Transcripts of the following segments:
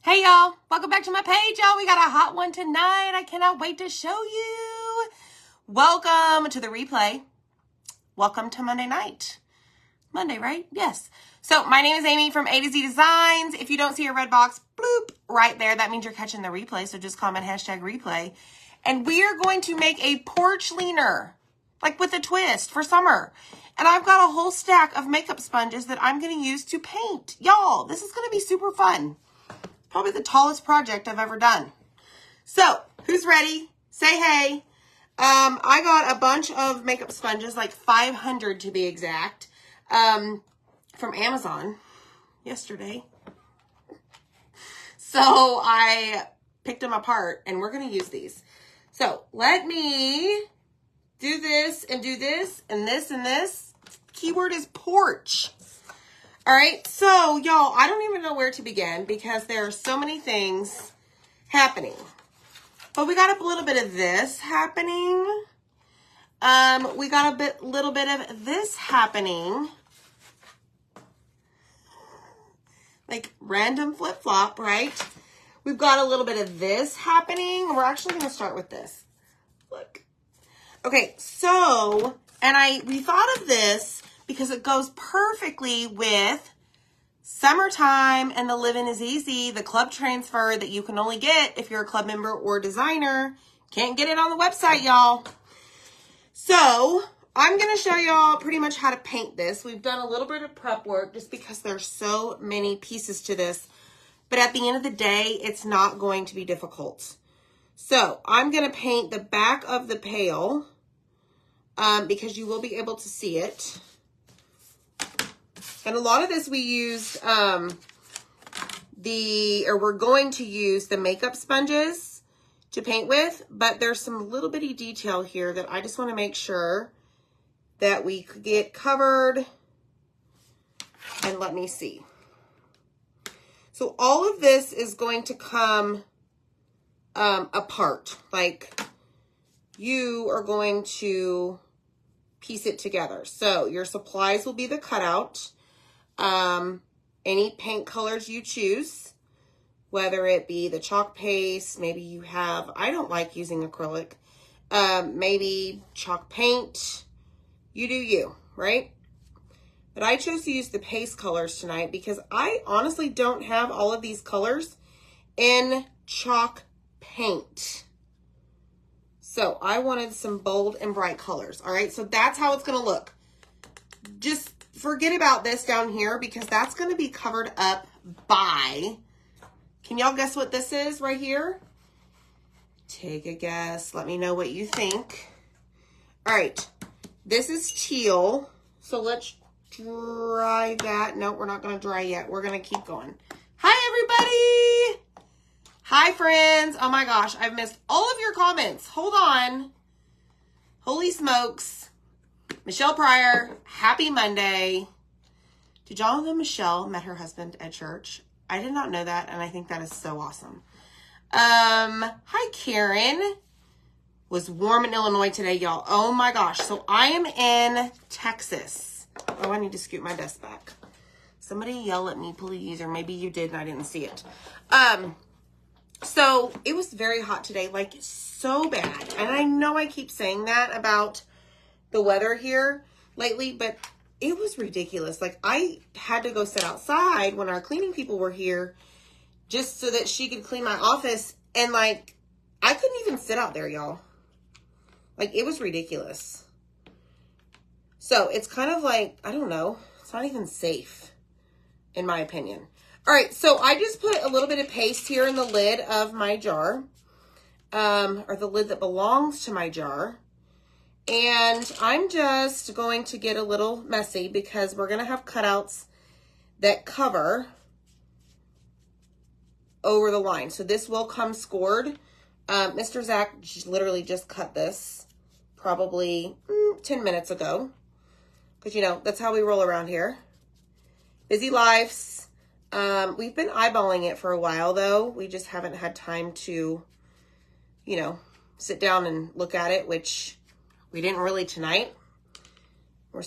Hey y'all, welcome back to my page, y'all. We got a hot one tonight. I cannot wait to show you. Welcome to the replay. Welcome to Monday night. Monday, right? Yes. So my name is Amy from A to Z Designs. If you don't see a red box, bloop, right there, that means you're catching the replay. So just comment hashtag replay. And we are going to make a porch leaner, like with a twist for summer. And I've got a whole stack of makeup sponges that I'm going to use to paint. Y'all, this is going to be super fun. Probably the tallest project I've ever done. So, who's ready? Say hey. I got a bunch of makeup sponges, like 500 to be exact, from Amazon yesterday. So, I picked them apart, and we're going to use these. So, let me do this, and this, and this, and this. Keyword is porch. All right, so y'all, I don't even know where to begin because there are so many things happening. But we got a little bit of this happening. We got a little bit of this happening. Like random flip-flop, right? We've got a little bit of this happening. We're actually going to start with this. Look. Okay, so, we thought of this because it goes perfectly with summertime and the living is easy, the club transfer that you can only get if you're a club member or designer. Can't get it on the website, y'all. So I'm going to show y'all pretty much how to paint this. We've done a little bit of prep work just because there's so many pieces to this. But at the end of the day, it's not going to be difficult. So I'm going to paint the back of the pail because you will be able to see it. And a lot of this we used we're going to use the makeup sponges to paint with, but there's some little bitty detail here that I just want to make sure that we could get covered. And let me see. So all of this is going to come apart. Like you are going to piece it together. So your supplies will be the cutout. Any paint colors you choose, whether it be the chalk paste, maybe you have, I don't like using acrylic, maybe chalk paint, you do you, right? But I chose to use the paste colors tonight because I honestly don't have all of these colors in chalk paint. So I wanted some bold and bright colors, all right? So that's how it's going to look. Just forget about this down here because that's going to be covered up by, can y'all guess what this is right here? Take a guess. Let me know what you think. All right. This is teal. So let's dry that. No, we're not going to dry yet. We're going to keep going. Hi, everybody. Hi, friends. Oh, my gosh. I've missed all of your comments. Hold on. Holy smokes. Michelle Pryor, happy Monday. Did y'all know Michelle met her husband at church? I did not know that, and I think that is so awesome. Hi, Karen. Was warm in Illinois today, y'all. Oh, my gosh. So I am in Texas. Oh, I need to scoot my desk back. Somebody yell at me, please, or maybe you did and I didn't see it. So it was very hot today, like so bad. And I know I keep saying that about the weather here lately, but it was ridiculous. Like I had to go sit outside when our cleaning people were here just so that she could clean my office. And like, I couldn't even sit out there, y'all. Like it was ridiculous. So it's kind of like, I don't know. It's not even safe in my opinion. All right. So I just put a little bit of paste here in the lid of my jar, or the lid that belongs to my jar. And I'm just going to get a little messy because we're going to have cutouts that cover over the line. So this will come scored. Mr. Zach literally just cut this probably 10 minutes ago. Because, you know, that's how we roll around here. Busy lives. We've been eyeballing it for a while, though. We just haven't had time to, you know, sit down and look at it, which we didn't really tonight. We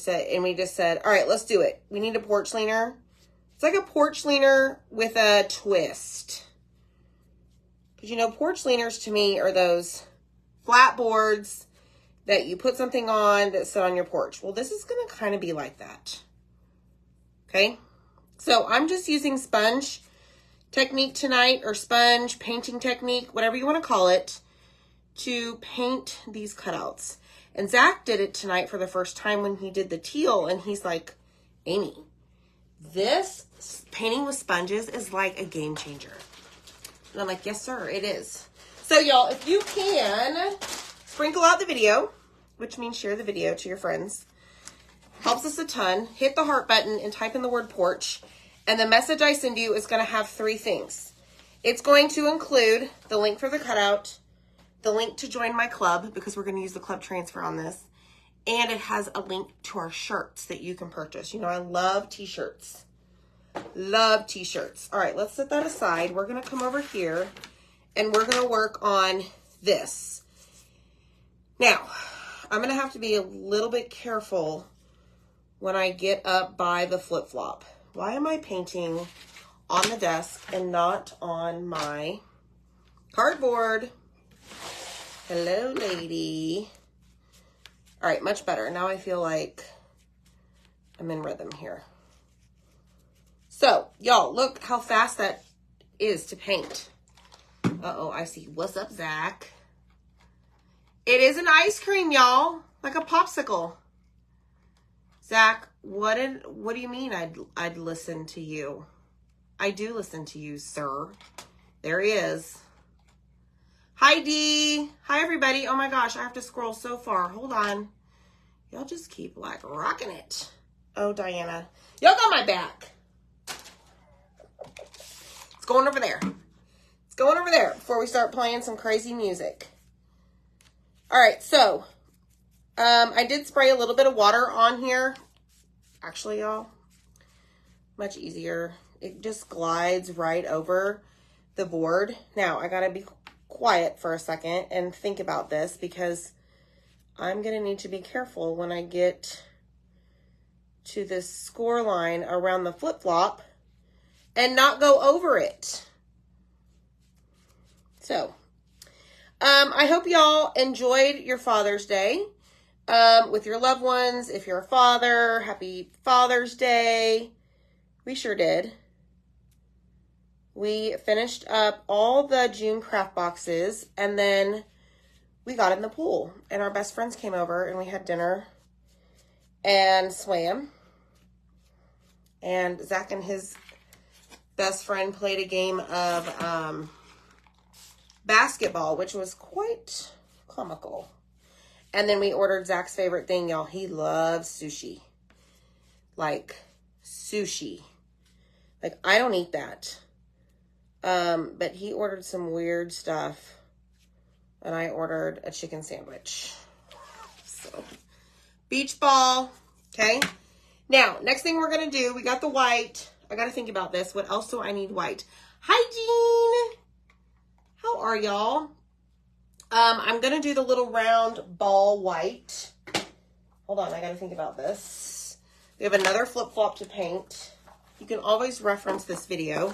just said, all right, let's do it. We need a porch leaner. It's like a porch leaner with a twist. Because, you know, porch leaners to me are those flat boards that you put something on that sit on your porch. Well, this is going to kind of be like that. Okay. So I'm just using sponge technique tonight, or sponge painting technique, whatever you want to call it, to paint these cutouts. And Zach did it tonight for the first time when he did the teal, and he's like, Amy, this painting with sponges is like a game changer. And I'm like, yes, sir, it is. So y'all, if you can sprinkle out the video, which means share the video to your friends, helps us a ton. Hit the heart button and type in the word porch. And the message I send you is going to have 3 things. It's going to include the link for the cutout, the link to join my club, because we're going to use the club transfer on this. And it has a link to our shirts that you can purchase. You know, I love t-shirts. Love t-shirts. All right, let's set that aside. We're going to come over here and we're going to work on this. Now, I'm going to have to be a little bit careful when I get up by the flip-flop. Why am I painting on the desk and not on my cardboard? Hello, lady. All right, much better. Now I feel like I'm in rhythm here. So, y'all, look how fast that is to paint. Uh-oh, I see. What's up, Zach? It is an ice cream, y'all. Like a popsicle. Zach, what do you mean I'd listen to you? I do listen to you, sir. There he is. Hi, Dee. Hi, everybody. Oh, my gosh. I have to scroll so far. Hold on. Y'all just keep, like, rocking it. Oh, Diana. Y'all got my back. It's going over there. It's going over there before we start playing some crazy music. All right, so I did spray a little bit of water on here. Actually, y'all, much easier. It just glides right over the board. Now, I got to be quiet for a second and think about this, because I'm going to need to be careful when I get to this score line around the flip-flop and not go over it. So, I hope y'all enjoyed your Father's Day with your loved ones. If you're a father, happy Father's Day. We sure did. We finished up all the June craft boxes, and then we got in the pool, and our best friends came over, and we had dinner and swam. And Zach and his best friend played a game of basketball, which was quite comical. And then we ordered Zach's favorite thing, y'all. He loves sushi. Like, sushi. Like, I don't eat that. But he ordered some weird stuff. And I ordered a chicken sandwich. So, beach ball. Okay. Now, next thing we're going to do, we got the white. I got to think about this. What else do I need white? Hi, Jean. How are y'all? I'm going to do the little round ball white. Hold on, I got to think about this. We have another flip-flop to paint. You can always reference this video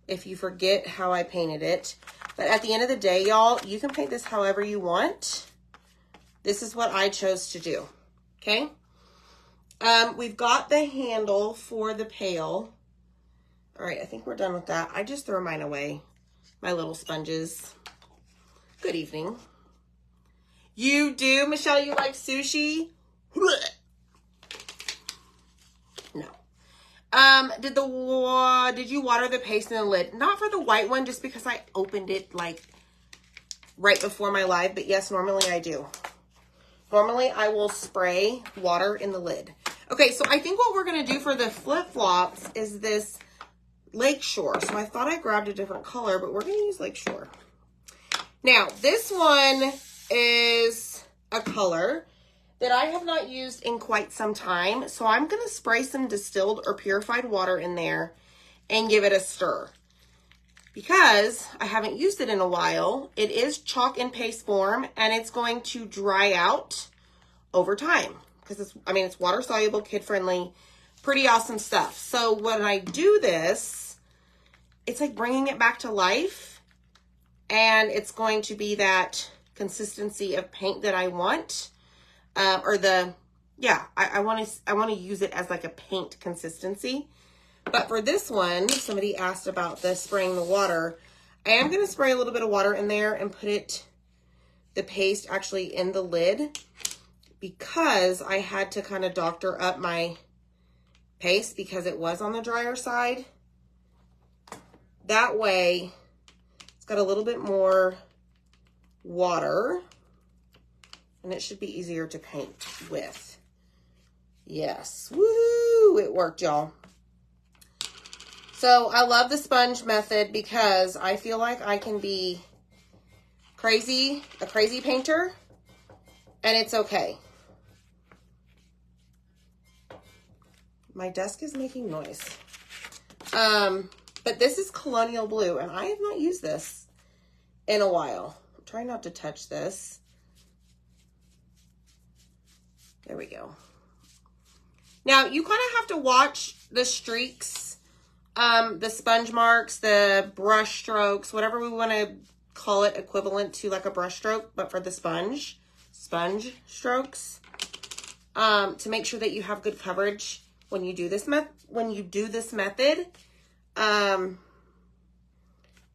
if you forget how I painted it. But at the end of the day, y'all, you can paint this however you want. This is what I chose to do. Okay? We've got the handle for the pail. All right, I think we're done with that. I just throw mine away. My little sponges. Good evening. You do, Michelle? You like sushi? No. Did you water the paste in the lid? Not for the white one, just because I opened it like right before my live. But yes, normally I do. Normally I will spray water in the lid. Okay, so I think what we're gonna do for the flip-flops is this Lakeshore. So I thought I grabbed a different color, but we're gonna use Lakeshore. Now, this one is a color that I have not used in quite some time. So I'm going to spray some distilled or purified water in there and give it a stir. Because I haven't used it in a while, it is chalk and paste form, and it's going to dry out over time. Because it's water soluble, kid friendly, pretty awesome stuff. So when I do this, it's like bringing it back to life. and it's going to be that consistency of paint that I want. I want to use it as like a paint consistency. But for this one, somebody asked about the spraying the water. I am going to spray a little bit of water in there and put the paste actually in the lid, because I had to kind of doctor up my paste because it was on the drier side. That way, it's got a little bit more water, and it should be easier to paint with. Yes, woohoo, it worked, y'all. So I love the sponge method because I feel like I can be a crazy painter, and it's okay. My desk is making noise. But this is Colonial Blue, and I have not used this in a while. I'm trying not to touch this. There we go. Now, you kind of have to watch the streaks, the sponge marks, the brush strokes, whatever we want to call it, equivalent to like a brush stroke, but for the sponge strokes, to make sure that you have good coverage when you do this method,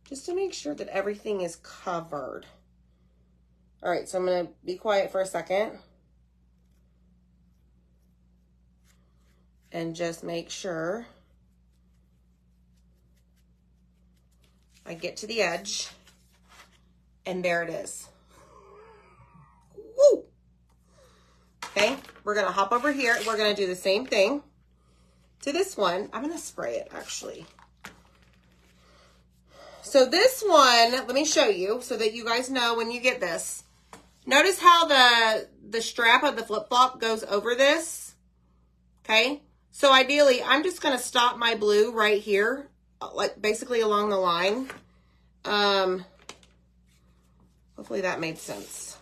just to make sure that everything is covered. All right, so I'm going to be quiet for a second and just make sure I get to the edge, and there it is. Woo! Okay, we're going to hop over here. We're going to do the same thing to this one. I'm going to spray it actually. So this one, let me show you so that you guys know when you get this. Notice how the strap of the flip-flop goes over this. Okay, so ideally I'm just going to stop my blue right here, like basically along the line. Hopefully that made sense.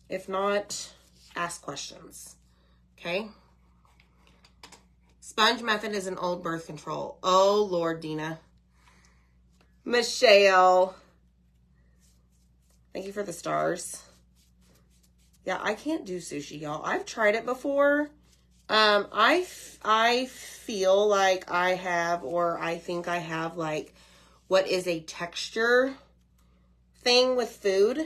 If not, ask questions. Okay. Sponge method is an old birth control. Oh, Lord, Dina. Michelle. Thank you for the stars. Yeah, I can't do sushi, y'all. I've tried it before. I feel like I have, or I think I have, like, what is a texture thing with food.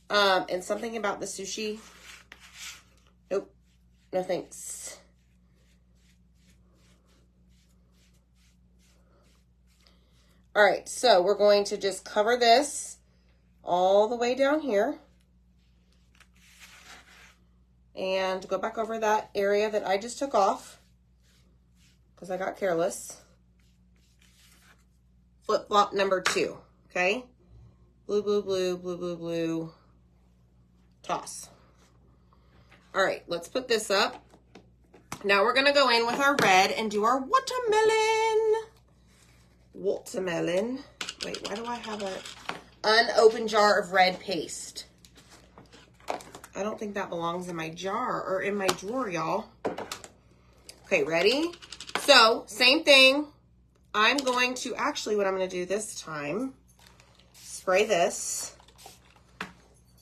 And something about the sushi. Nope. No thanks. All right, so we're going to just cover this all the way down here and go back over that area that I just took off because I got careless. Flip-flop number 2, okay? Blue, blue, blue, blue, blue, blue, toss. All right, let's put this up. Now we're gonna go in with our red and do our watermelon. Wait, why do I have an unopened jar of red paste? I don't think that belongs in my jar or in my drawer, y'all. Okay, ready? So, same thing. I'm going to, actually what I'm going to do this time, spray this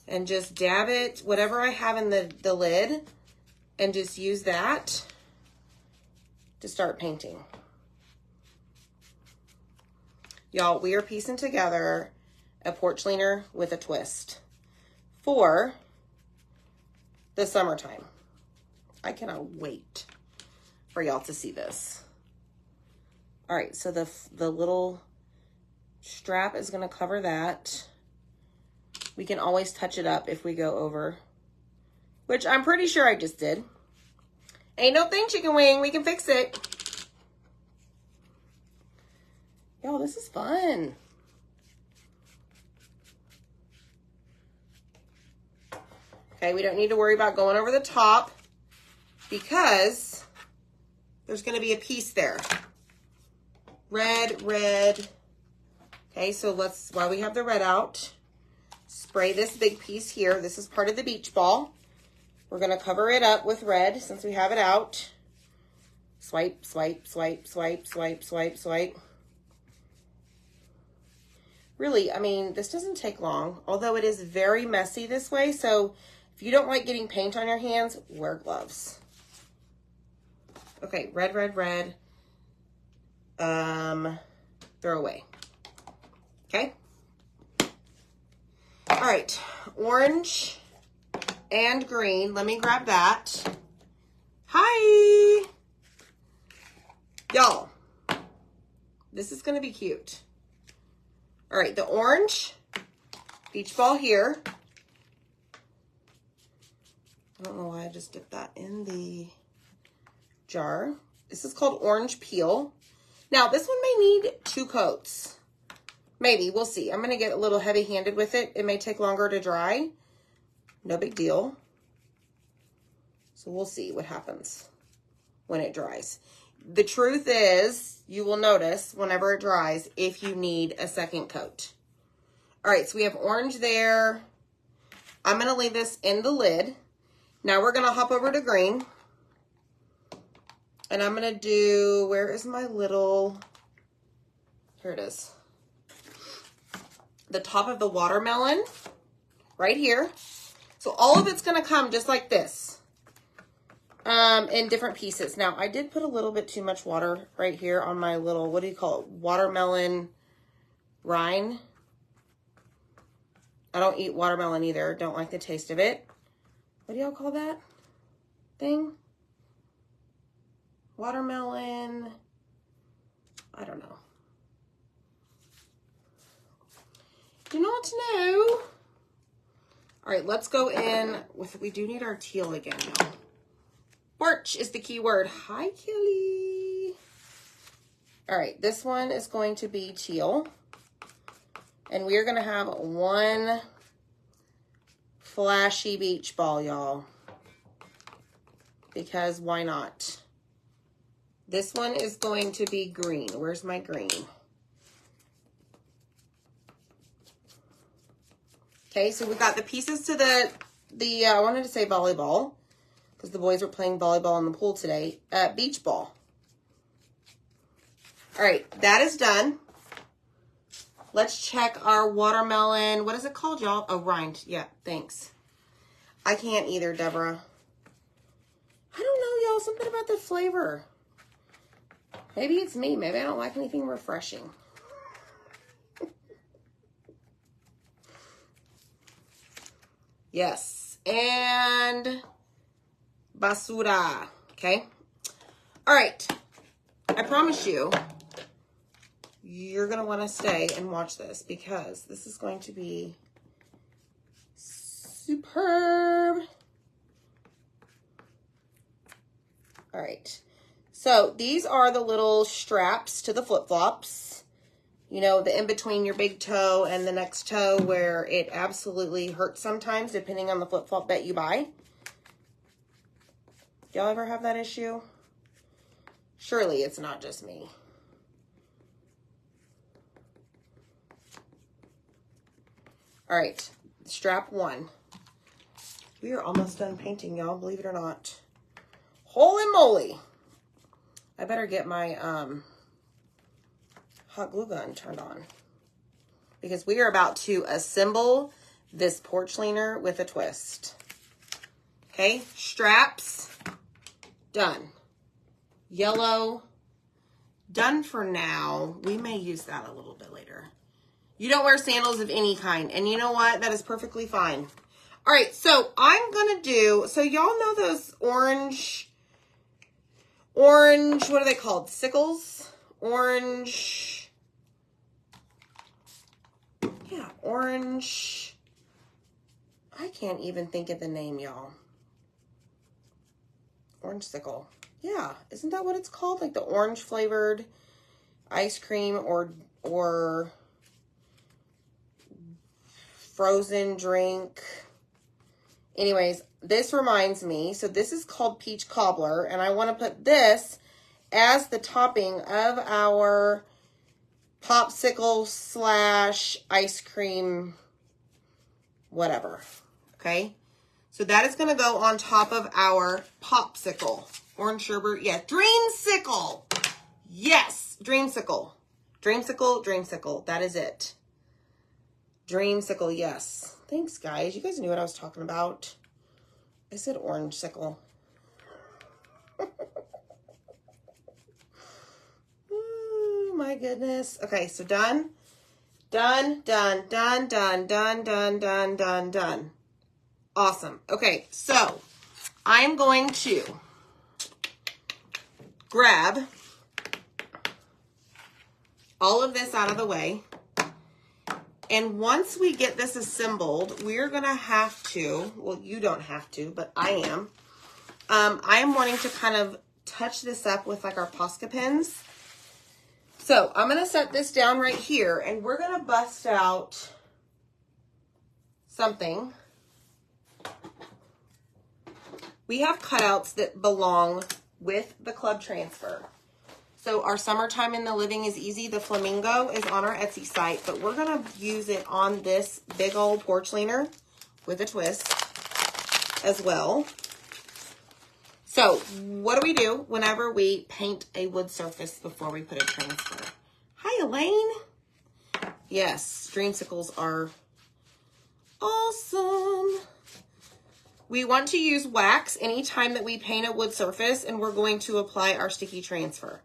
and just dab it, whatever I have in the lid, and just use that to start painting. Y'all, we are piecing together a porch leaner with a twist for the summertime. I cannot wait for y'all to see this. All right, so the little strap is gonna cover that. We can always touch it up if we go over, which I'm pretty sure I just did. Ain't no thing, chicken wing, we can fix it. Yo, this is fun. Okay, we don't need to worry about going over the top because there's going to be a piece there. Red, red. Okay, so let's, while we have the red out, spray this big piece here. This is part of the beach ball. We're going to cover it up with red since we have it out. Swipe, swipe, swipe, swipe, swipe, swipe, swipe. Really, I mean, this doesn't take long, although it is very messy this way. So if you don't like getting paint on your hands, wear gloves. Okay, red, red, red. Throw away. Okay. All right, orange and green. Let me grab that. Hi. Y'all, this is going to be cute. All right, the orange beach ball here. I don't know why I just dipped that in the jar. This is called orange peel. Now, this one may need 2 coats. Maybe, we'll see. I'm going to get a little heavy-handed with it. It may take longer to dry. No big deal. So we'll see what happens when it dries. The truth is, you will notice whenever it dries if you need a second coat. All right, so we have orange there. I'm going to leave this in the lid. Now we're going to hop over to green. And I'm going to do, where is my little, here it is. The top of the watermelon right here. So all of it's going to come just like this. In different pieces. Now, I did put a little bit too much water right here on my little, what do you call it? Watermelon rind. I don't eat watermelon either. Don't like the taste of it. What do y'all call that thing? Watermelon. I don't know. You know what to know. All right, let's go in with, we do need our teal again now. Porch is the key word. Hi, Kelly. All right, this one is going to be teal. And we are going to have one flashy beach ball, y'all. Because why not? This one is going to be green. Where's my green? Okay, so we got the pieces to the I wanted to say volleyball, because the boys were playing volleyball in the pool today. Beach ball. All right, that is done. Let's check our watermelon. What is it called, y'all? Oh, rind. Yeah, thanks. I can't either, Deborah. I don't know, y'all. Something about the flavor. Maybe it's me. Maybe I don't like anything refreshing. Yes. And basura. Okay. All right. I promise you, you're going to want to stay and watch this because this is going to be superb. All right. So these are the little straps to the flip-flops. You know, the in between your big toe and the next toe where it absolutely hurts sometimes depending on the flip-flop that you buy. Y'all ever have that issue? Surely it's not just me. All right, strap one. We are almost done painting, y'all, believe it or not. Holy moly. I better get my hot glue gun turned on because we are about to assemble this porch leaner with a twist. Okay, straps, done. Yellow, done for now. We may use that a little bit later. You don't wear sandals of any kind, and you know what? That is perfectly fine. All right, so I'm gonna do, so y'all know those orange, what are they called? Sickles? Orange, yeah, orange. I can't even think of the name, y'all. Orange sickle. Yeah, isn't that what it's called? Like the orange flavored ice cream or frozen drink. Anyways, this reminds me, so this is called peach cobbler, and I want to put this as the topping of our popsicle / ice cream, whatever, okay? So that is going to go on top of our popsicle. Orange sherbet, yeah, dreamsicle. Yes, dreamsicle. Dreamsicle, dreamsicle, that is it. Dreamsicle, yes. Thanks, guys. You guys knew what I was talking about. I said orange sickle. Oh, my goodness. Okay, so done. Done, done, done, done, done, done, done, done, done. Awesome. Okay, so I'm going to grab all of this out of the way. And once we get this assembled, we're going to have to, well, you don't have to, but I am. I am wanting to kind of touch this up with like our Posca pins. So I'm going to set this down right here, and we're going to bust out something. We have cutouts that belong with the club transfer. So our Summertime in the Living is Easy, the flamingo, is on our Etsy site, but we're going to use it on this big old porch leaner with a twist as well. So what do we do whenever we paint a wood surface before we put a transfer? Hi, Elaine. Yes, dreamsicles are awesome. We want to use wax anytime that we paint a wood surface, and we're going to apply our sticky transfer.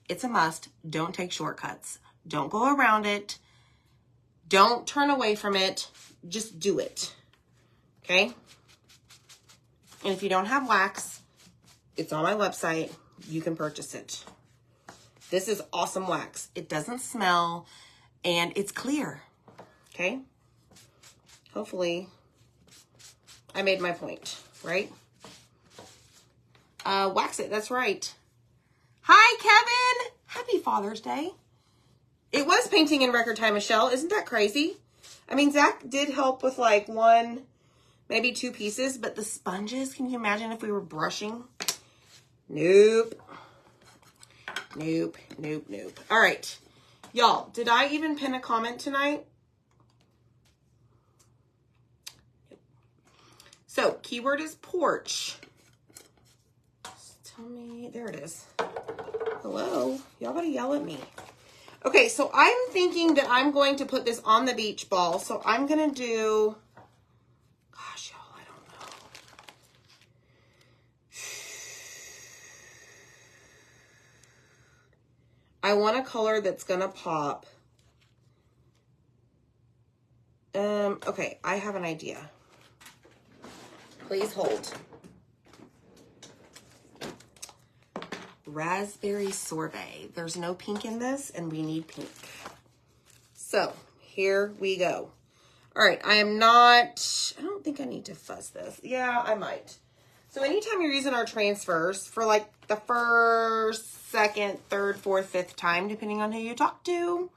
It's a must. Don't take shortcuts. Don't go around it. Don't turn away from it. Just do it. Okay? And if you don't have wax, it's on my website. You can purchase it. This is awesome wax. It doesn't smell, and it's clear. Okay? Hopefully, I made my point, right? Wax it. That's right. Hi, Kevin. Happy Father's Day. It was painting in record time, Michelle. Isn't that crazy? I mean, Zach did help with like one, maybe two pieces, but the sponges, can you imagine if we were brushing? Nope. Nope, nope, nope. All right. Y'all, did I even pin a comment tonight? So, keyword is porch. Just tell me, there it is. Hello, y'all gotta yell at me. Okay, so I'm thinking that I'm going to put this on the beach ball. So I'm gonna do, gosh, y'all, I don't know. I want a color that's gonna pop. Okay, I have an idea. Please hold. Raspberry sorbet. There's no pink in this, and we need pink. So here we go. All right, I don't think I need to fuzz this. Yeah, I might. So anytime you're using our transfers for like the first, second, third, fourth, fifth time, depending on who you talk to,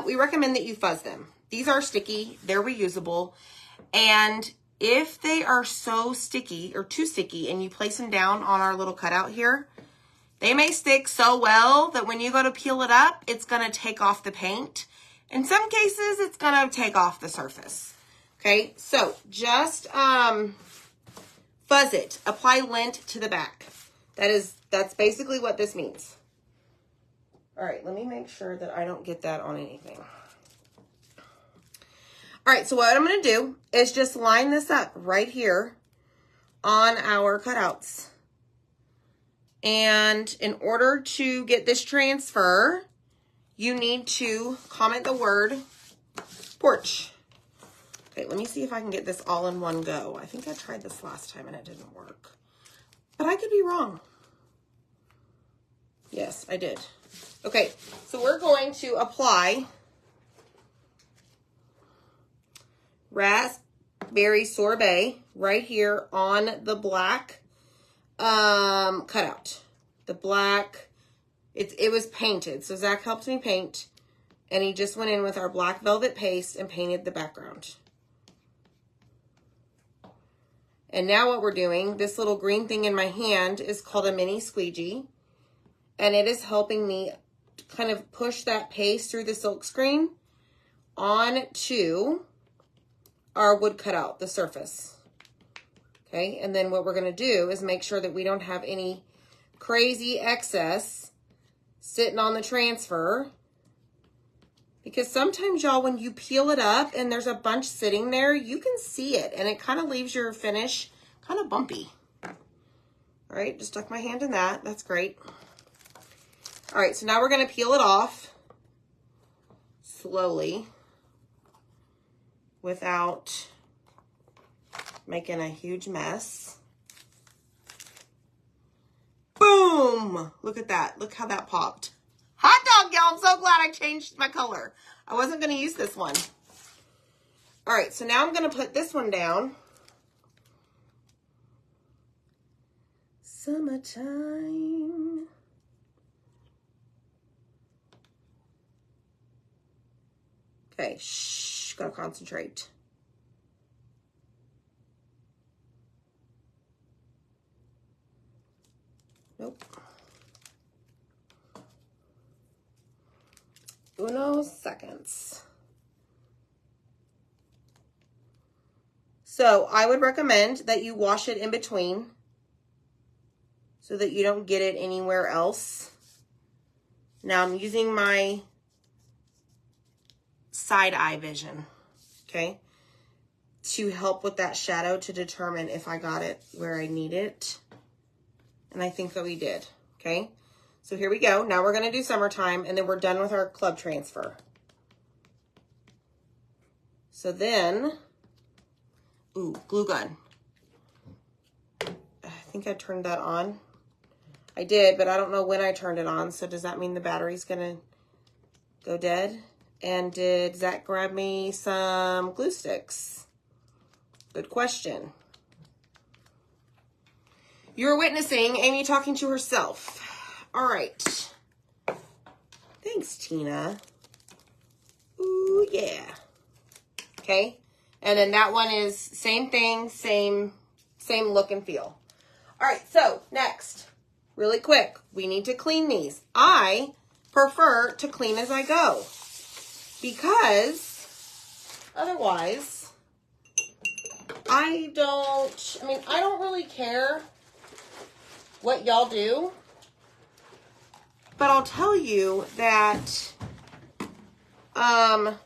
we recommend that you fuzz them. These are sticky, they're reusable, and if they are so sticky or too sticky and you place them down on our little cutout here, they may stick so well that when you go to peel it up, it's going to take off the paint. In some cases, it's going to take off the surface. Okay, so just fuzz it. Apply lint to the back. That's basically what this means. All right, let me make sure that I don't get that on anything. All right, so what I'm going to do is just line this up right here on our cutouts. And in order to get this transfer, you need to comment the word porch. Okay, let me see if I can get this all in one go. I think I tried this last time and it didn't work. But I could be wrong. Yes, I did. Okay, so we're going to apply raspberry sorbet right here on the black cutout. The black, it was painted. So Zach helped me paint, and he just went in with our black velvet paste and painted the background. And now what we're doing, this little green thing in my hand is called a mini squeegee, and it is helping me kind of push that paste through the silk screen onto our wood cutout, the surface. Okay, and then what we're going to do is make sure that we don't have any crazy excess sitting on the transfer, Because sometimes, y'all, when you peel it up and there's a bunch sitting there, you can see it. And it kind of leaves your finish kind of bumpy. All right, just stuck my hand in that. That's great. All right, so now we're going to peel it off slowly without making a huge mess. Boom! Look at that. Look how that popped. Hot dog, y'all. I'm so glad I changed my color. I wasn't going to use this one. All right, so now I'm going to put this one down. Summertime. Okay, shh, gotta concentrate. Nope. Uno seconds. So I would recommend that you wash it in between so that you don't get it anywhere else. Now I'm using my side eye vision, okay, to help with that shadow to determine if I got it where I need it. And I think that we did, okay? So here we go. Now we're going to do summertime, and then we're done with our club transfer. So then, ooh, glue gun. I think I turned that on. I did, but I don't know when I turned it on. So does that mean the battery's going to go dead? And did Zach grab me some glue sticks? Good question. You're witnessing Amy talking to herself. All right. Thanks, Tina. Ooh, yeah. Okay. And then that one is same thing, same look and feel. All right, so next, really quick, we need to clean these. I prefer to clean as I go because otherwise I don't really care what y'all do, but I'll tell you that I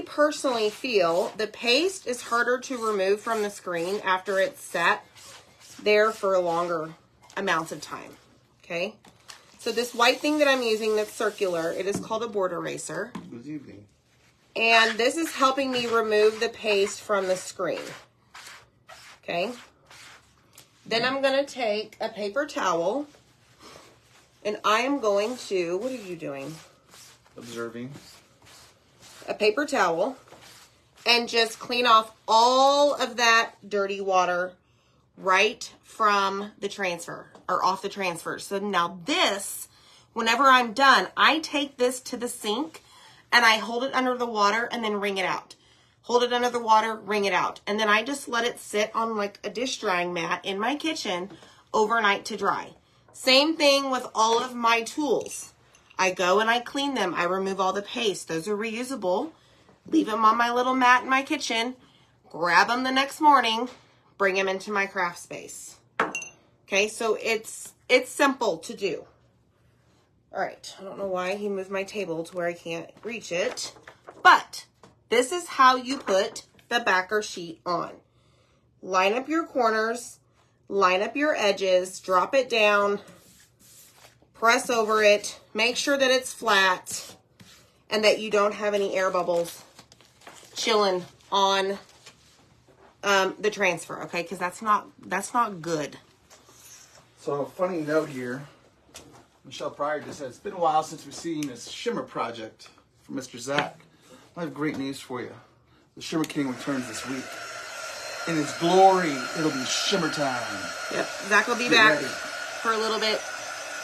personally feel the paste is harder to remove from the screen after it's sat there for longer amounts of time, okay? So this white thing that I'm using that's circular, it is called a board eraser. Good evening. And this is helping me remove the paste from the screen, okay? Then I'm going to take a paper towel, and I am going to, what are you doing? Observing. A paper towel, and just clean off all of that dirty water right from the transfer, or off the transfer. So now this, whenever I'm done, I take this to the sink, and I hold it under the water, and then wring it out. Hold it under the water, wring it out. And then I just let it sit on like a dish drying mat in my kitchen overnight to dry. Same thing with all of my tools. I go and I clean them. I remove all the paste. Those are reusable. Leave them on my little mat in my kitchen. Grab them the next morning. Bring them into my craft space. Okay, so it's simple to do. All right, I don't know why he moved my table to where I can't reach it. But this is how you put the backer sheet on. Line up your corners. Line up your edges. Drop it down. Press over it, make sure that it's flat and that you don't have any air bubbles chilling on the transfer, okay? Because that's not good. So a funny note here. Michelle Pryor just said, it's been a while since we've seen this shimmer project from Mr. Zach. I have great news for you. The Shimmer King returns this week. In his glory, it'll be shimmer time. Yep, Zach will be Get back ready for a little bit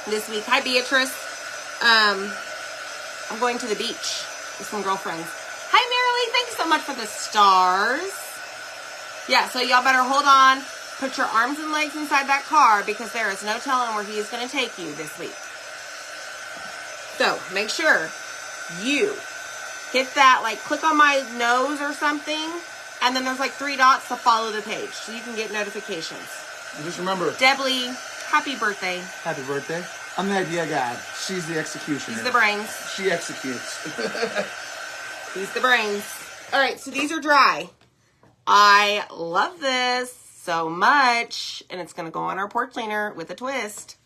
this week. Hi, Beatrice. I'm going to the beach with some girlfriends. Hi, Marilee. Thanks so much for the stars. Yeah, so y'all better hold on. Put your arms and legs inside that car because there is no telling where he is going to take you this week. So make sure you hit that, like click on my nose or something, and then there's like 3 dots to follow the page so you can get notifications. And just remember, Debly, happy birthday. happy birthday. I'm the idea guy. She's the executioner. He's the brains. She executes. He's the brains. All right, so these are dry. I love this so much, and it's going to go on our porch cleaner with a twist.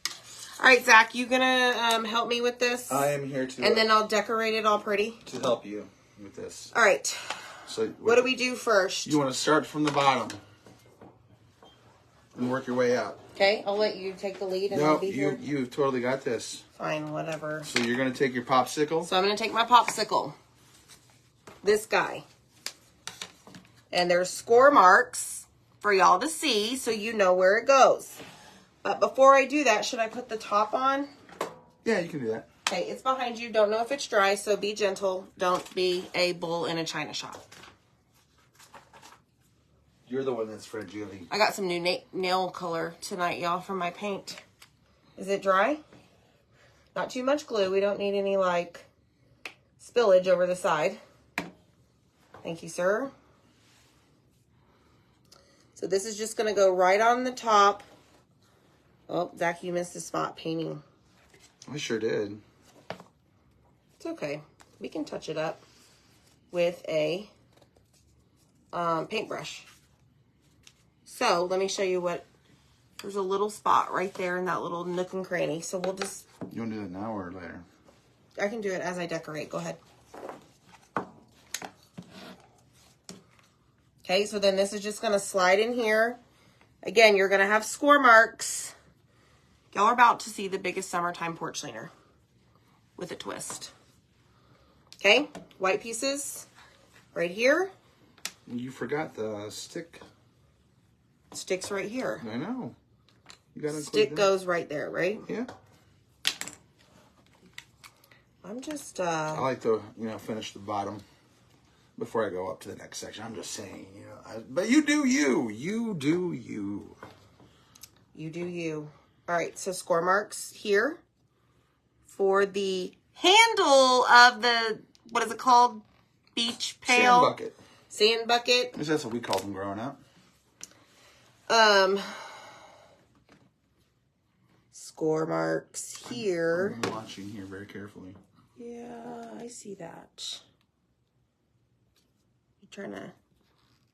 All right, Zach, you going to help me with this? I am here to... And then I'll decorate it all pretty? To help you with this. All right. So what do we do first? You want to start from the bottom and work your way out. Okay, I'll let you take the lead. And No, I'll be here. you've totally got this. Fine, whatever. So you're going to take your popsicle. So I'm going to take my popsicle. This guy. And there's score marks for y'all to see so you know where it goes. But before I do that, should I put the top on? Yeah, you can do that. Okay, it's behind you. Don't know if it's dry, so be gentle. Don't be a bull in a china shop. You're the one that's fragile. I got some new nail color tonight, y'all, from my paint. Is it dry? Not too much glue. We don't need any, like, spillage over the side. Thank you, sir. So this is just going to go right on the top. Oh, Zach, you missed a spot painting. I sure did. It's okay. We can touch it up with a paintbrush. So let me show you what, there's a little spot right there in that little nook and cranny. So we'll just. You want to do it now or later? I can do it as I decorate. Go ahead. Okay, so then this is just going to slide in here. Again, you're going to have score marks. Y'all are about to see the biggest summertime porch cleaner with a twist. Okay, white pieces right here. You forgot the stick. Sticks right here. I know. You got to Stick goes right there, right? Yeah. I'm just I like to, finish the bottom before I go up to the next section. I'm just saying, but you do you. You do you. You do you. All right, so score marks here for the handle of the, what is it called? Beach pail? Sand bucket. Sand bucket. That's what we called them growing up. Score marks here. I'm watching here very carefully. Yeah, I see that. You trying to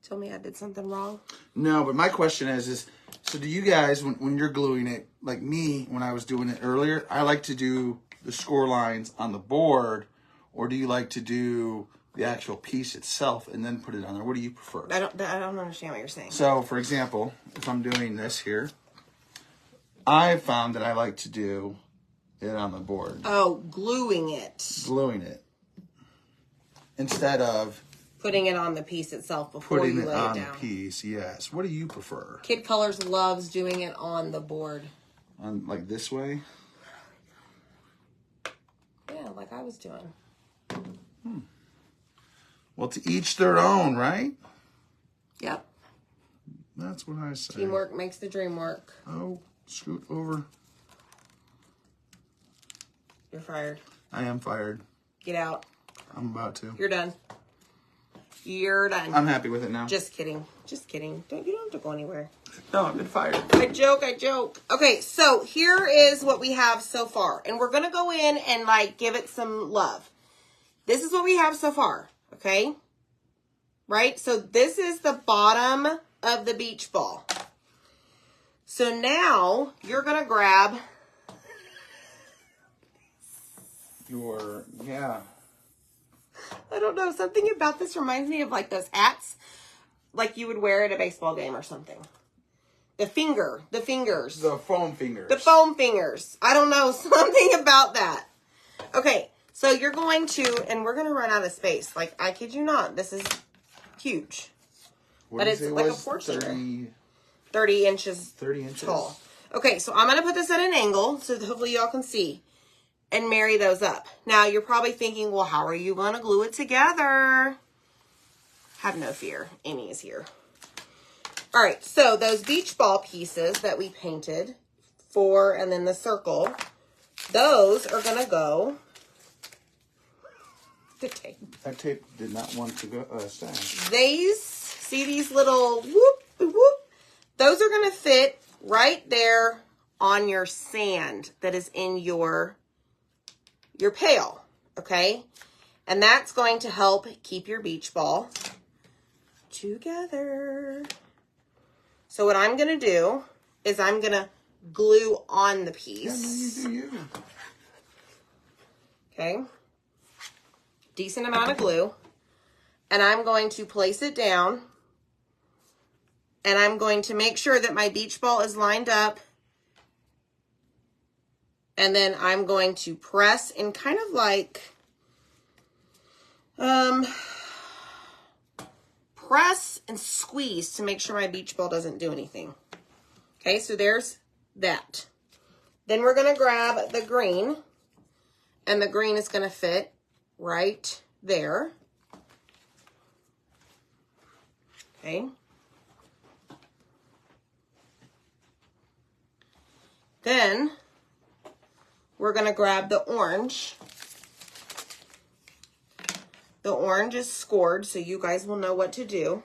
tell me I did something wrong? No, but my question is so do you guys, when you're gluing it, like me, when I was doing it earlier, I like to do the score lines on the board, or do you like to do the actual piece itself and then put it on there? What do you prefer? I don't understand what you're saying. So, for example, if I'm doing this here, I found that I like to do it on the board. Oh, gluing it. Gluing it. Instead of putting it on the piece itself before putting you it lay on it down. the piece, yes. What do you prefer? Kid Colors loves doing it on the board. On like this way? Yeah, like I was doing. Well, to each their own, right? Yep. That's what I say. Teamwork makes the dream work. Oh, scoot over. You're fired. I am fired. Get out. I'm about to. You're done. You're done. I'm happy with it now. Just kidding. Just kidding. You don't have to go anywhere. No, I've been fired. I joke. Okay, so here is what we have so far. And we're going to go in and, like, give it some love. This is what we have so far, okay? Right? So this is the bottom of the beach ball. So now you're going to grab yeah. I don't know, something about this reminds me of like those hats like you would wear at a baseball game or something. The fingers. The foam fingers. The foam fingers. I don't know, something about that. Okay, so you're going to, and we're going to run out of space. Like, I kid you not, this is huge. But it's like a porch 30 inches 30 inches tall. Okay, so I'm going to put this at an angle so that hopefully y'all can see. And marry those up. Now, you're probably thinking, well, how are you going to glue it together? Have no fear. Amy is here. All right, so those beach ball pieces that we painted for, and then the circle, those are going to go. The tape. That tape did not want to go stay. See these little whoop, whoop? Those are going to fit right there on your sand that is in your pail, okay? And that's going to help keep your beach ball together. So what I'm going to do is I'm going to glue on the piece. Yeah, you. Okay. Decent amount of glue. And I'm going to place it down. And I'm going to make sure that my beach ball is lined up. And then I'm going to press and kind of like, press and squeeze to make sure my beach ball doesn't do anything. Okay, so there's that. Then we're going to grab the green, and the green is going to fit right there. Okay. Then we're going to grab the orange. The orange is scored, so you guys will know what to do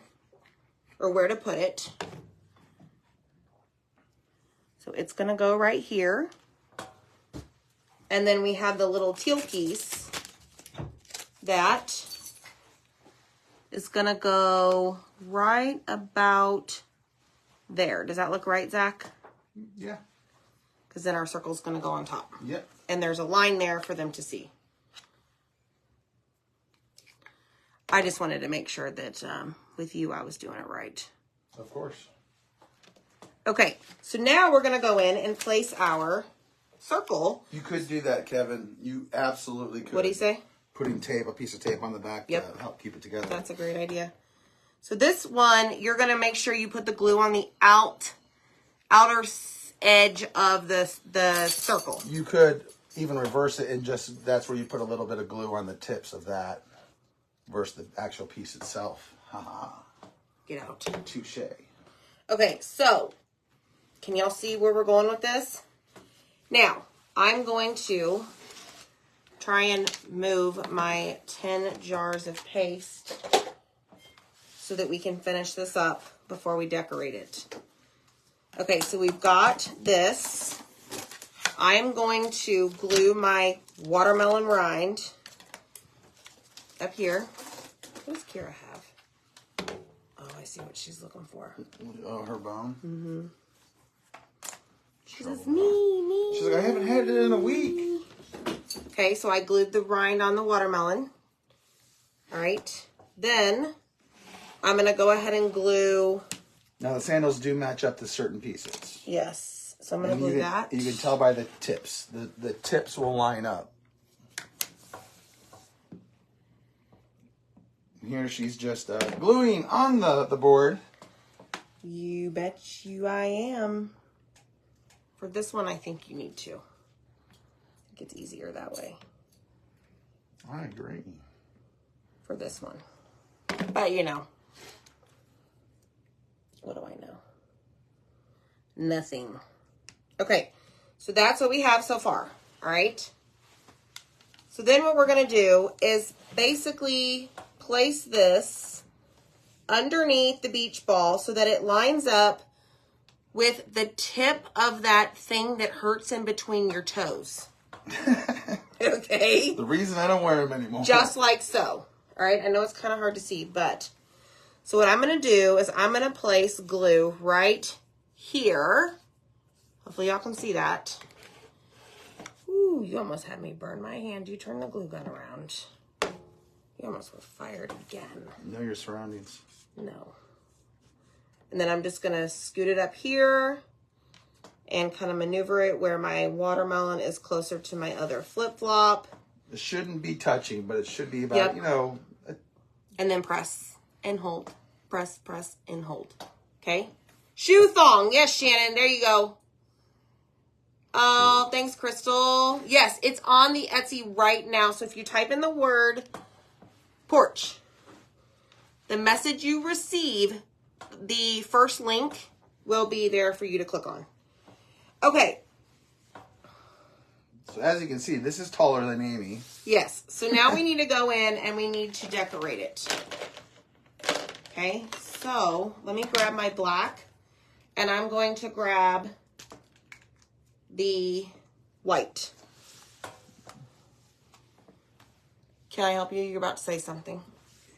or where to put it. So it's going to go right here. And then we have the little teal piece that is going to go right about there. Does that look right, Zach? Yeah. Because then our circle's going to go on top. Yep. And there's a line there for them to see. I just wanted to make sure that with you I was doing it right. Of course. Okay, so now we're going to go in and place our circle. You could do that, Kevin. You absolutely could. What do you say? Putting tape, a piece of tape on the back to help keep it together. That's a great idea. So this one, you're going to make sure you put the glue on the outer edge of the circle. You could even reverse it and just, that's where you put a little bit of glue on the tips of that versus the actual piece itself. Haha. Get out. Touche. Okay, so can y'all see where we're going with this? Now, I'm going to try and move my 10 jars of paste so that we can finish this up before we decorate it. Okay, so we've got this. I'm going to glue my watermelon rind up here. What does Kira have? Oh, I see what she's looking for. Oh, her bone? Mm-hmm. She says, me. She's like, I haven't had it in a week. Okay, so I glued the rind on the watermelon. All right. Then I'm going to go ahead and glue. Now, the sandals do match up to certain pieces. Yes. So I'm going to glue that. You can tell by the tips. The tips will line up. Here she's just gluing on the board. You bet you I am. For this one, I think you need to. I think it's easier that way. I agree. For this one. But, you know. What do I know? Nothing. Okay. So that's what we have so far. All right. So then what we're going to do is basically place this underneath the beach ball so that it lines up with the tip of that thing that hurts in between your toes. Okay? The reason I don't wear them anymore. Just like so. All right? I know it's kind of hard to see, but... So what I'm going to do is I'm going to place glue right here. Hopefully y'all can see that. Ooh, you almost had me burn my hand. You turn the glue gun around. You almost were fired again. Know your surroundings. No. And then I'm just going to scoot it up here and kind of maneuver it where my watermelon is closer to my other flip-flop. It shouldn't be touching, but it should be about, you know. And then press and hold. Press, press, and hold. Okay? Shoe thong. Yes, Shannon. There you go. Oh, thanks, Crystal. Yes, it's on the Etsy right now. So if you type in the word porch, the message you receive, the first link will be there for you to click on. Okay. So as you can see, this is taller than Amy. Yes. So now we need to go in and we need to decorate it. Okay. So let me grab my black and I'm going to grab the white. Can I help you? You're about to say something.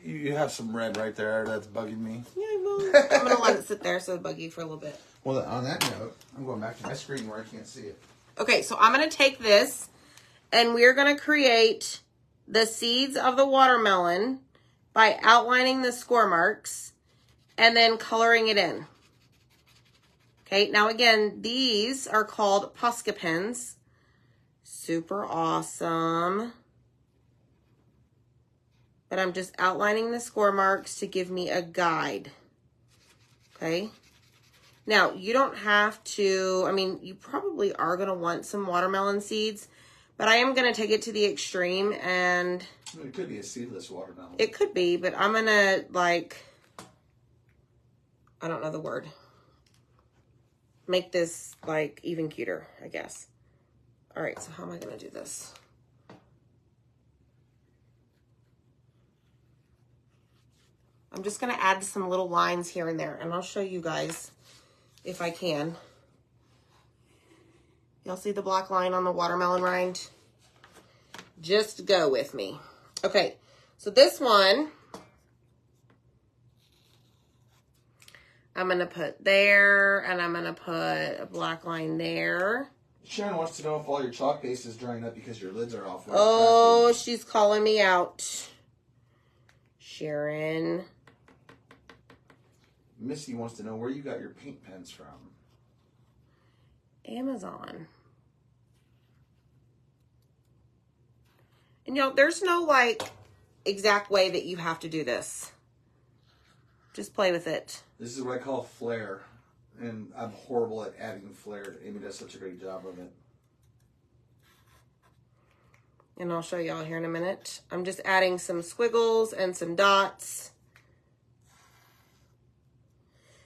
You have some red right there that's bugging me. Yeah, well, I'm going to let it sit there so it'll bug you for a little bit. Well, on that note, I'm going back to my screen where I can't see it. Okay, so I'm going to take this and we're going to create the seeds of the watermelon by outlining the score marks and then coloring it in. Okay, now again, these are called Posca pens. Super awesome. But I'm just outlining the score marks to give me a guide. Okay. Now, you don't have to, I mean, you probably are going to want some watermelon seeds, but I am going to take it to the extreme and... It could be a seedless watermelon. It could be, but I'm going to, like, I don't know the word. Make this, like, even cuter, I guess. All right, so how am I going to do this? I'm just going to add some little lines here and there, and I'll show you guys if I can. Y'all see the black line on the watermelon rind? Just go with me. Okay, so this one, I'm going to put there, and I'm going to put a black line there. Sharon wants to know if all your chalk base is drying up because your lids are off. Oh, she's calling me out. Sharon. Missy wants to know where you got your paint pens from. Amazon. And there's no like exact way that you have to do this. Just play with it. This is what I call flair. And I'm horrible at adding flair. Amy does such a great job of it. And I'll show y'all here in a minute. I'm just adding some squiggles and some dots.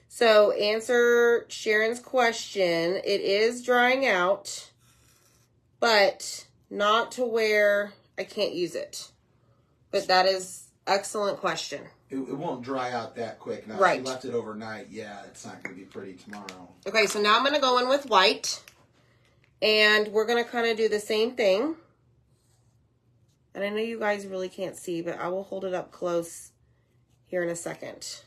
So, answer Sharon's question. It is drying out, but not to where I can't use it. But that is excellent question. It won't dry out that quick. Now, right. If you left it overnight, yeah, it's not going to be pretty tomorrow. Okay, so now I'm going to go in with white. And we're going to kind of do the same thing. And I know you guys really can't see, but I will hold it up close here in a second.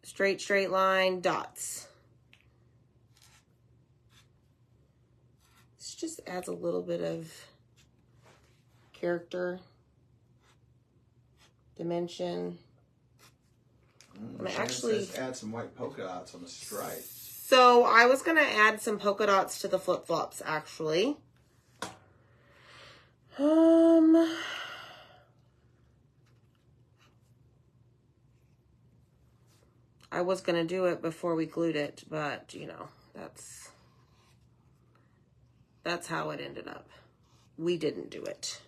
Straight line, dots. This just adds a little bit of character, dimension. And actually says add some white polka dots on the stripe. So I was going to add some polka dots to the flip-flops, actually. I was going to do it before we glued it, but, that's how it ended up. We didn't do it.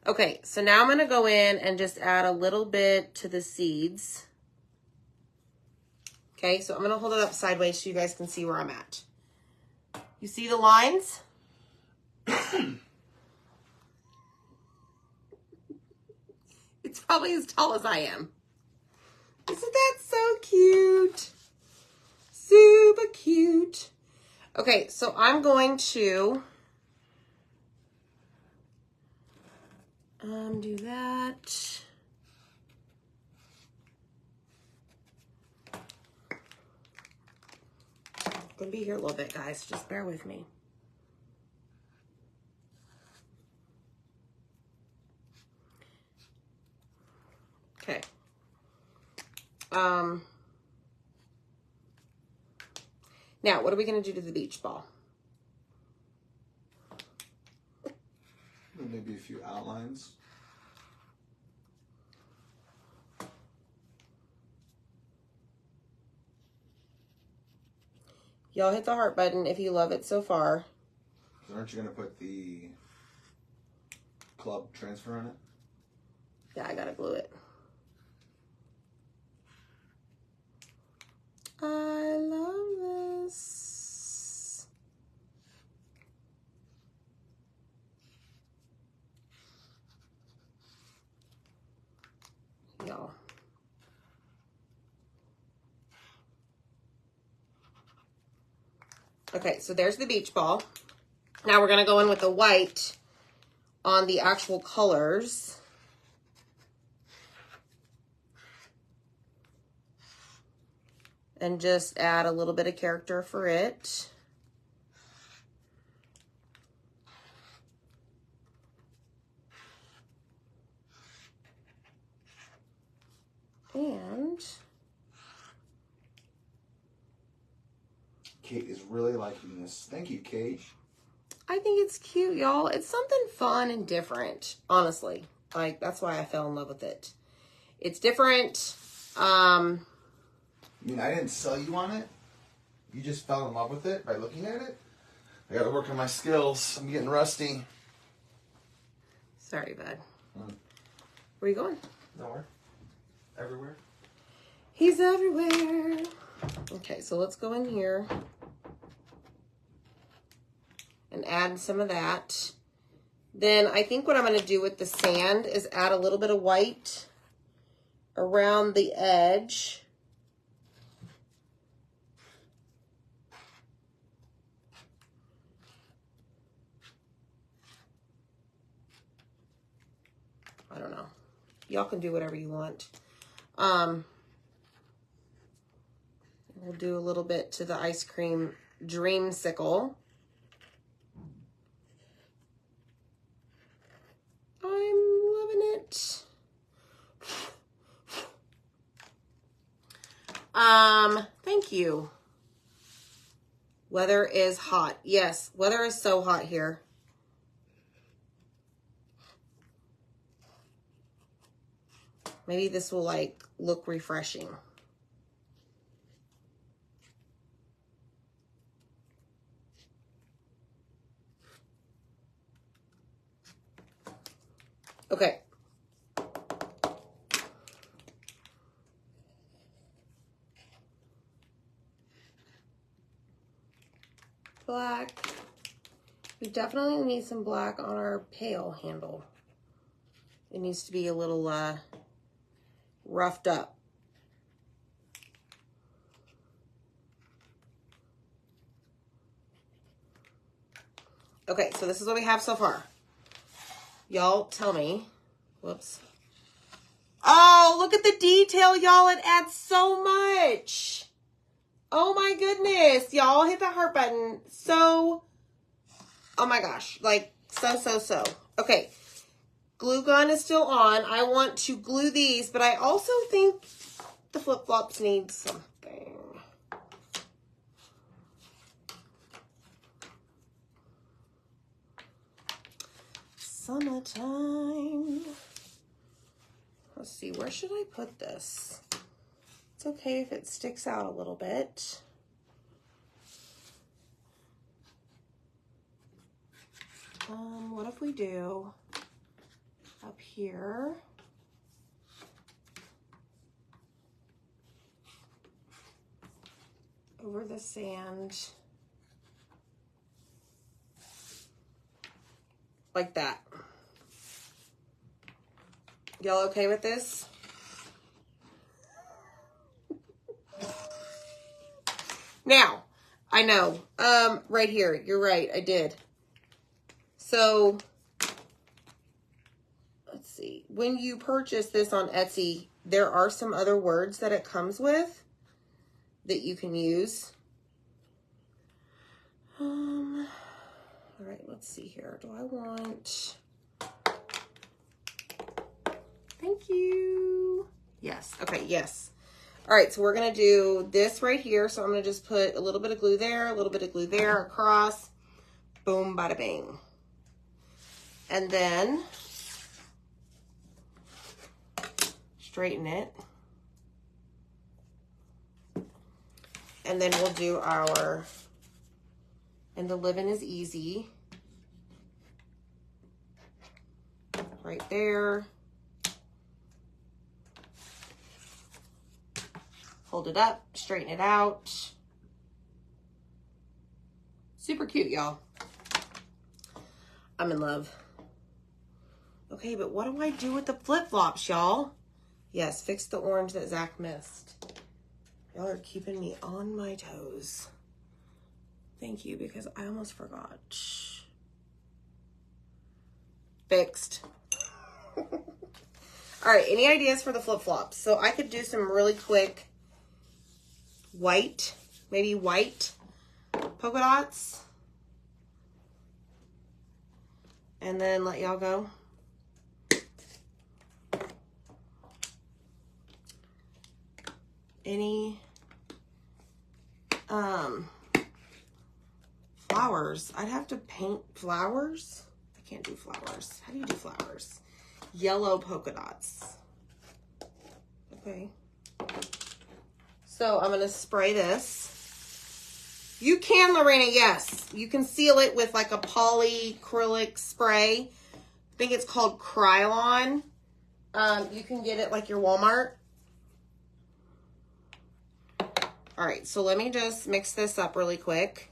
Okay, so now I'm going to go in and just add a little bit to the seeds. Okay, so I'm going to hold it up sideways so you guys can see where I'm at. You see the lines? It's probably as tall as I am. Isn't that so cute? Super cute. Okay, so I'm going to do that. I'm going to be here a little bit, guys. Just bear with me. Okay. Now, what are we going to do to the beach ball? Maybe a few outlines. Y'all hit the heart button if you love it so far. Aren't you going to put the club transfer on it? Yeah, I got to glue it. I love this. Y'all. Okay, so there's the beach ball. Now we're going to go in with the white on the actual colors. And just add a little bit of character for it. And Kate is really liking this. Thank you, Kate. I think it's cute, y'all. It's something fun and different, honestly. Like, that's why I fell in love with it. It's different. I mean, I didn't sell you on it. You just fell in love with it by looking at it. I got to work on my skills. I'm getting rusty. Sorry, bud. Where are you going? Nowhere. Everywhere. He's everywhere. Okay, so let's go in here and add some of that. Then I think what I'm going to do with the sand is add a little bit of white around the edge. I don't know. Y'all can do whatever you want. We'll do a little bit to the ice cream dreamsicle. I'm loving it. Thank you. Weather is hot. Yes, weather is so hot here. Maybe this will like look refreshing. Okay. Black. We definitely need some black on our pail handle. It needs to be a little roughed up. Okay, so this is what we have so far. Y'all tell me. Whoops. Oh, look at the detail, y'all. It adds so much. Oh my goodness. Y'all hit the heart button. So, oh my gosh. Like, so. Okay. Glue gun is still on. I want to glue these, but I also think the flip-flops need something. Summertime. Let's see, where should I put this? It's okay if it sticks out a little bit. What if we do up here? Over the sand. Like that. Y'all okay with this? Now, I know, right here, you're right, I did. So, let's see. When you purchase this on Etsy, there are some other words that it comes with that you can use. All right, let's see here. Do I want... Thank you. Yes. Okay, yes. All right, so we're going to do this right here. So I'm going to just put a little bit of glue there, a little bit of glue there, across. Boom, bada bing. And then straighten it. And then we'll do our, and the living is easy. Right there. Hold it up, straighten it out. Super cute, y'all. I'm in love. Okay, but what do I do with the flip-flops, y'all? Yes, fix the orange that Zach missed. Y'all are keeping me on my toes. Thank you, because I almost forgot. Fixed. All right, any ideas for the flip-flops? So I could do some really quick white, maybe white polka dots. And then let y'all go. Any flowers? I'd have to paint flowers. I can't do flowers. How do you do flowers? Yellow polka dots. Okay. So I'm going to spray this. You can, Lorena, yes. You can seal it with like a polyacrylic spray. I think it's called Krylon. You can get it like your Walmart. All right, so let me just mix this up really quick,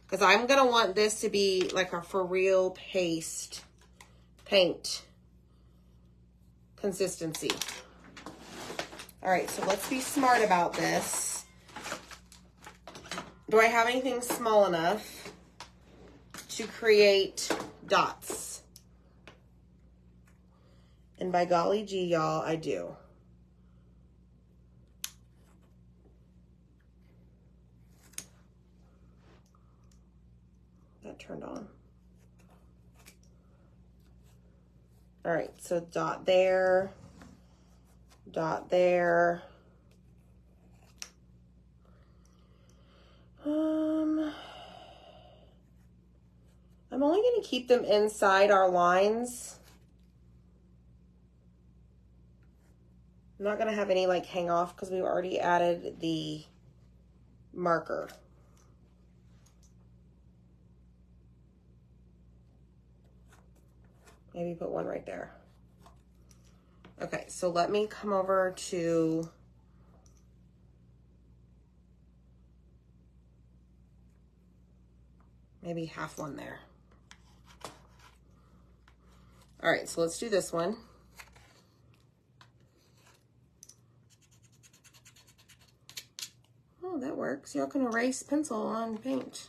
because I'm going to want this to be like a for real paint consistency. All right, so let's be smart about this. Do I have anything small enough to create dots? And by golly gee, y'all, I do. That turned on. All right, so dot there, dot there. I'm only going to keep them inside our lines. I'm not going to have any like hang off because we've already added the marker. Maybe put one right there. Okay, so let me come over to maybe half one there. All right, so let's do this one. Oh, that works. Y'all can erase pencil on paint.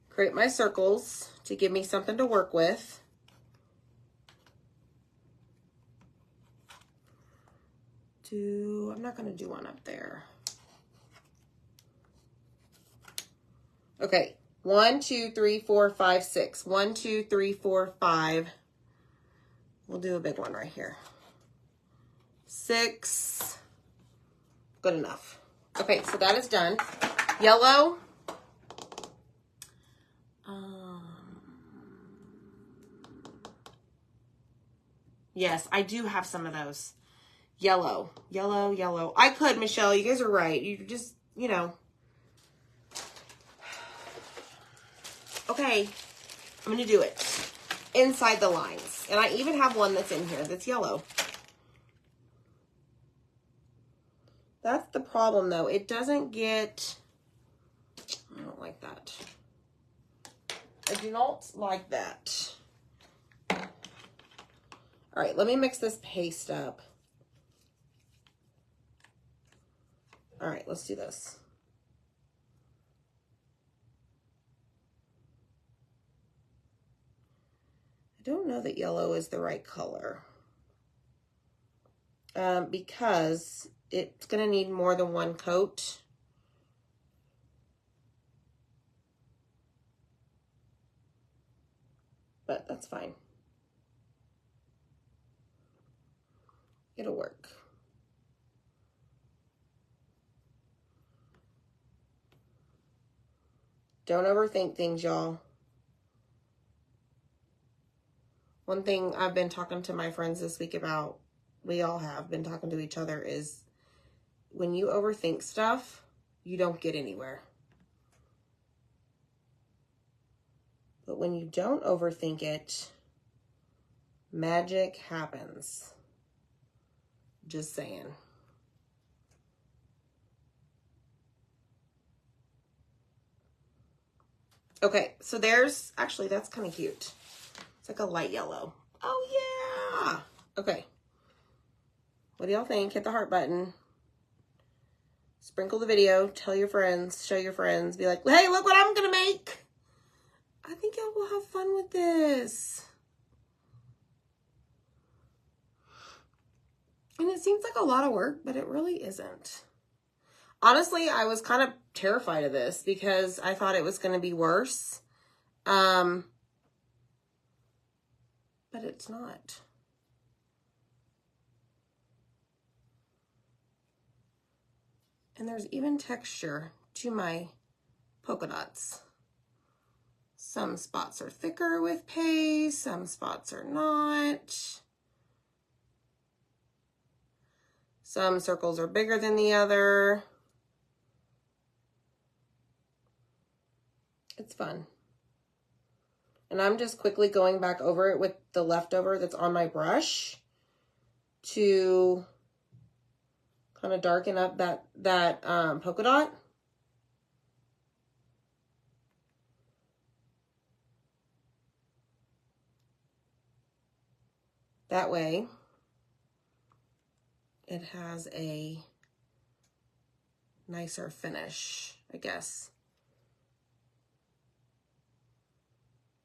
Create my circles to give me something to work with. I'm not going to do one up there. Okay, 1, 2, 3, 4, 5, 6. 1, 2, 3, 4, 5. We'll do a big one right here. 6. Good enough. Okay, so that is done. Yellow. Yes, I do have some of those. Yellow, yellow, yellow. I could, Michelle. You guys are right. You just, you know. Okay, I'm going to do it inside the lines. And I even have one that's in here that's yellow. That's the problem, though. It doesn't get... I don't like that. I do not like that. All right, let me mix this paste up. All right, let's do this. I don't know that yellow is the right color. Because it's going to need more than one coat. But that's fine. It'll work. Don't overthink things, y'all. One thing I've been talking to my friends this week about, we all have been talking to each other, is when you overthink stuff, you don't get anywhere. But when you don't overthink it, magic happens. Just saying. Okay, so there's, actually that's kind of cute. It's like a light yellow. Oh yeah. Okay. What do y'all think? Hit the heart button. Sprinkle the video, tell your friends, show your friends, be like, hey, look what I'm gonna make. I think y'all will have fun with this. And it seems like a lot of work, but it really isn't. Honestly, I was kind of terrified of this because I thought it was going to be worse. But it's not. And there's even texture to my polka dots. Some spots are thicker with paste, some spots are not. Some circles are bigger than the other. It's fun. And I'm just quickly going back over it with the leftover that's on my brush to kind of darken up that polka dot. That way, it has a nicer finish, I guess.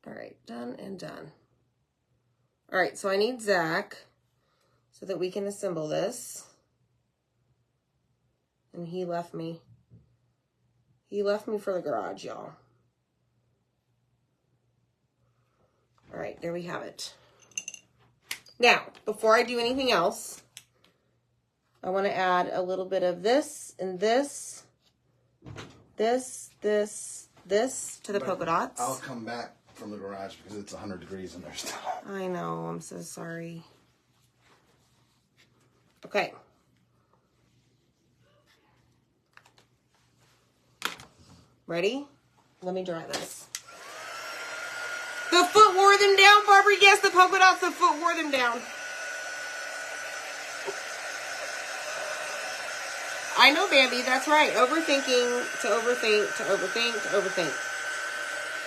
All right, done and done. All right, so I need Zach so that we can assemble this. And he left me. He left me for the garage, y'all. All right, there we have it. Now, before I do anything else, I want to add a little bit of this and this to the polka dots. I'll come back from the garage because it's 100 degrees in there still. I know, I'm so sorry. Okay. Ready? Let me dry this. The foot wore them down, Barbara. Yes, the polka dots, the foot wore them down. I know, Bambi, that's right. Overthinking, to overthink, to overthink, to overthink.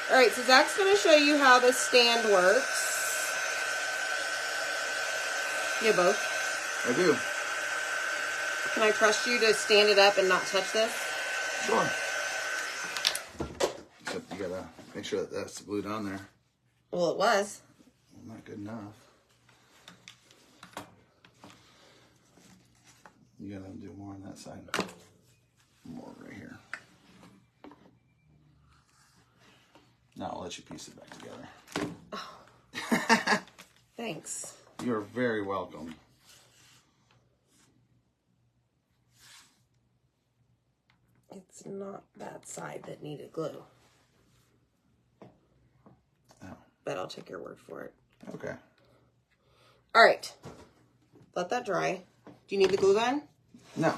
All right, so Zach's going to show you how the stand works. You both? I do. Can I trust you to stand it up and not touch this? Sure. Except you gotta make sure that that's glued on there. Well, it was. Well, not good enough. You gotta do more on that side. More right here. Now I'll let you piece it back together. Oh. Thanks. You're very welcome. It's not that side that needed glue. Oh. But I'll take your word for it. Okay. All right. Let that dry. Do you need the glue gun? No.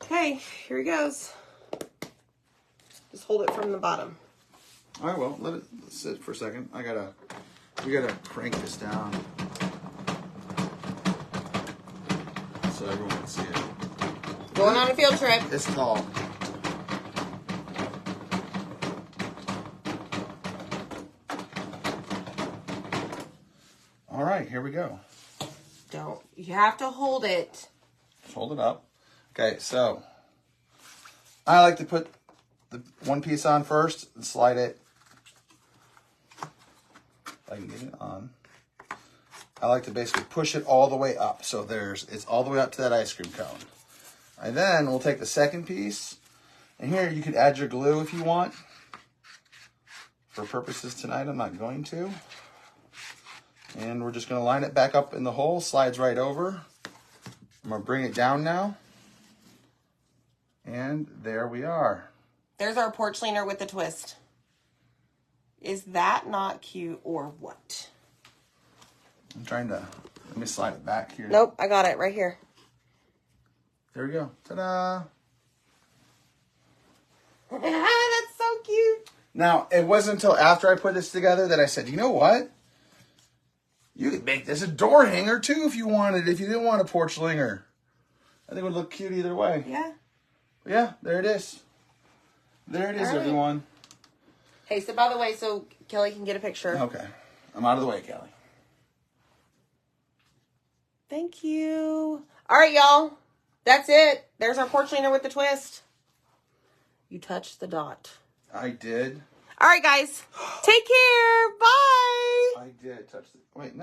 Okay, here he goes. Just hold it from the bottom. All right, well, let it sit for a second. We gotta crank this down so everyone can see it. Going on a field trip. It's tall. All right, here we go. You have to hold it. Just hold it up. Okay, so I like to put the one piece on first and slide it. If I can get it on. I like to basically push it all the way up. So it's all the way up to that ice cream cone. And then we'll take the second piece. And here you could add your glue if you want. For purposes tonight, I'm not going to. And we're just going to line it back up in the hole. Slides right over. I'm going to bring it down now. And there we are. There's our porch leaner with the twist. Is that not cute or what? I'm trying to, let me slide it back here. Nope, I got it right here. There we go. Ta-da! That's so cute. Now, it wasn't until after I put this together that I said, you know what? You could make this a door hanger too if you wanted, if you didn't want a porch linger. I think it would look cute either way. Yeah. Yeah, there it is. There it is, right. everyone. Hey, so by the way, so Kelly can get a picture. Okay. I'm out of the way, Kelly. Thank you. All right, y'all. That's it. There's our porch leaner with the twist. You touched the dot. I did. All right, guys. Take care. Bye. I did touch the... Wait, no.